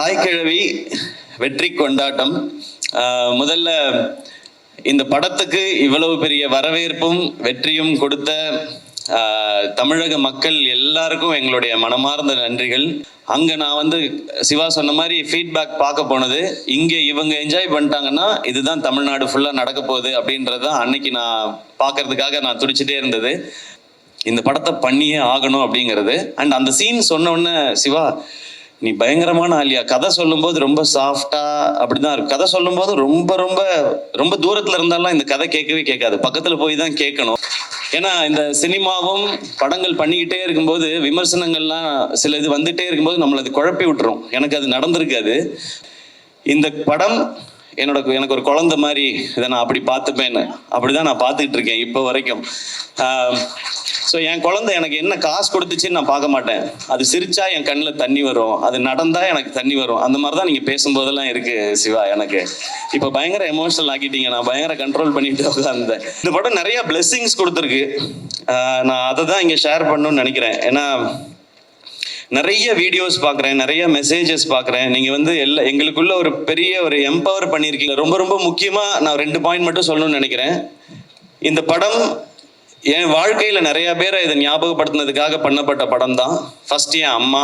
தாய்க்கிழவி வெற்றி கொண்டாட்டம். முதல்ல இந்த படத்துக்கு இவ்வளவு பெரிய வரவேற்பும் வெற்றியும் கொடுத்த தமிழக மக்கள் எல்லாருக்கும் எங்களுடைய மனமார்ந்த நன்றிகள். அங்கே நான் சிவா சொன்ன மாதிரி ஃபீட்பேக் பார்க்க போனது, இங்கே இவங்க என்ஜாய் பண்ணிட்டாங்கன்னா இதுதான் தமிழ்நாடு ஃபுல்லாக நடக்க போகுது அப்படின்றது தான் அன்னைக்கு நான் பார்க்கறதுக்காக நான் துடிச்சிட்டே இருந்தது. இந்த படத்தை பண்ணியே ஆகணும் அப்படிங்கிறது. அண்ட் அந்த சீன் சொன்ன உடனே, சிவா நீ பயங்கரமான ஆலியா, கதை சொல்லும்போது ரொம்ப சாஃப்டா அப்படிதான் இருக்கும். கதை சொல்லும்போது ரொம்ப ரொம்ப ரொம்ப தூரத்துல இருந்தாலும் இந்த கதை கேட்கவே கேட்காது, பக்கத்துல போய் தான் கேட்கணும். ஏன்னா இந்த சினிமாவும் படங்கள் பண்ணிக்கிட்டே இருக்கும்போது விமர்சனங்கள்லாம் சில இது வந்துட்டே இருக்கும்போது நம்மளை அது குழப்பி விட்டுரும். எனக்கு அது நடந்திருக்காது. இந்த படம் எனக்கு ஒரு குழந்தை மாதிரி, இதை நான் அப்படி பார்த்துப்பேன்னு அப்படிதான் நான் பார்த்துக்கிட்டு இருக்கேன் இப்போ வரைக்கும். ஸோ என் குழந்தை எனக்கு என்ன காசு கொடுத்துச்சுன்னு நான் பார்க்க மாட்டேன். அது சிரிச்சா என் கண்ணில் தண்ணி வரும், அது நடந்தா எனக்கு தண்ணி வரும். அந்த மாதிரி தான் நீங்கள் பேசும்போதெல்லாம் இருக்கு சிவா. எனக்கு இப்போ பயங்கர எமோஷனல் ஆக்கிட்டீங்க, நான் பயங்கர கண்ட்ரோல் பண்ணிட்டு உட்கார்ந்தேன். இந்த படம் நிறைய பிளெஸ்ஸிங்ஸ் கொடுத்துருக்கு. நான் அதை தான் இங்கே ஷேர் பண்ணணும்னு நினைக்கிறேன். ஏன்னா நிறைய வீடியோஸ் பார்க்குறேன், நிறைய மெசேஜஸ் பார்க்குறேன். நீங்கள் எங்களுக்குள்ள ஒரு பெரிய ஒரு எம்பவர் பண்ணியிருக்கீங்க. ரொம்ப ரொம்ப முக்கியமாக நான் 2 பாயிண்ட் மட்டும் சொல்லணும்னு நினைக்கிறேன். இந்த படம் என் வாழ்க்கையில் நிறைய பேரை இதை ஞாபகப்படுத்தினதுக்காக பண்ணப்பட்ட படம் தான். ஃபர்ஸ்ட் என் அம்மா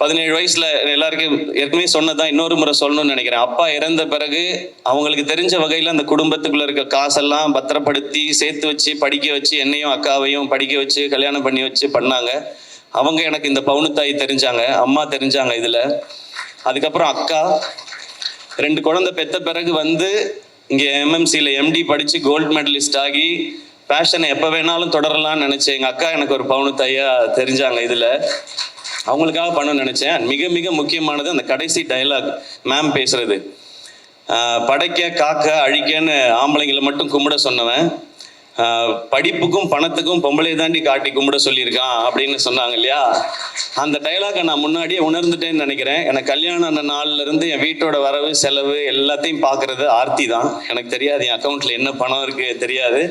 17 வயசில் எல்லாருக்கும் ஏற்கனவே சொன்னதான் இன்னொரு முறை சொல்லணும்னு நினைக்கிறேன். அப்பா இறந்த பிறகு அவங்களுக்கு தெரிஞ்ச வகையில் அந்த குடும்பத்துக்குள்ளே இருக்க காசெல்லாம் பத்திரப்படுத்தி சேர்த்து வச்சு படிக்க வச்சு என்னையும் அக்காவையும் படிக்க வச்சு கல்யாணம் பண்ணி வச்சு பண்ணாங்க. அவங்க எனக்கு இந்த பவுனுத்தாய் தெரிஞ்சாங்க, அம்மா தெரிஞ்சாங்க இதில். அதுக்கப்புறம் அக்கா 2 குழந்தை பெற்ற பிறகு இங்கே எம்எம்சியில் எம்டி படித்து கோல்டு மெடலிஸ்ட் ஆகி பேஷனை எப்போ வேணாலும் தொடரலாம்னு நினச்சேன். எங்கள் அக்கா எனக்கு ஒரு பவுனுத்தாயாக தெரிஞ்சாங்க இதில். அவங்களுக்காக பண்ணணும்னு நினச்சேன். மிக மிக முக்கியமானது அந்த கடைசி டயலாக் மேம் பேசுறது, படைக்க காக்க அழிக்கன்னு ஆம்பளைங்களை மட்டும் கும்பிட சொன்னவன் படிப்புக்கும் பணத்துக்கும் பொம்பளையை தாண்டி காட்டி கும்பிட சொல்லியிருக்கான் அப்படின்னு சொன்னாங்க இல்லையா. அந்த டைலாகை நான் முன்னாடியே உணர்ந்துட்டேன்னு நினைக்கிறேன். எனக்கு கல்யாணம் ஆன நாள்ல இருந்து என் வீட்டோட வரவு செலவு எல்லாத்தையும் பார்க்கறது ஆர்த்தி தான். எனக்கு தெரியாது என் அக்கௌண்ட்ல என்ன பணம் இருக்கு தெரியாது.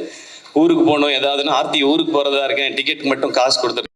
ஊருக்கு போகணும் ஏதாவதுன்னா ஆர்த்தி ஊருக்கு போறதா இருக்கேன், டிக்கெட் மட்டும் காசு கொடுத்துருக்கேன்.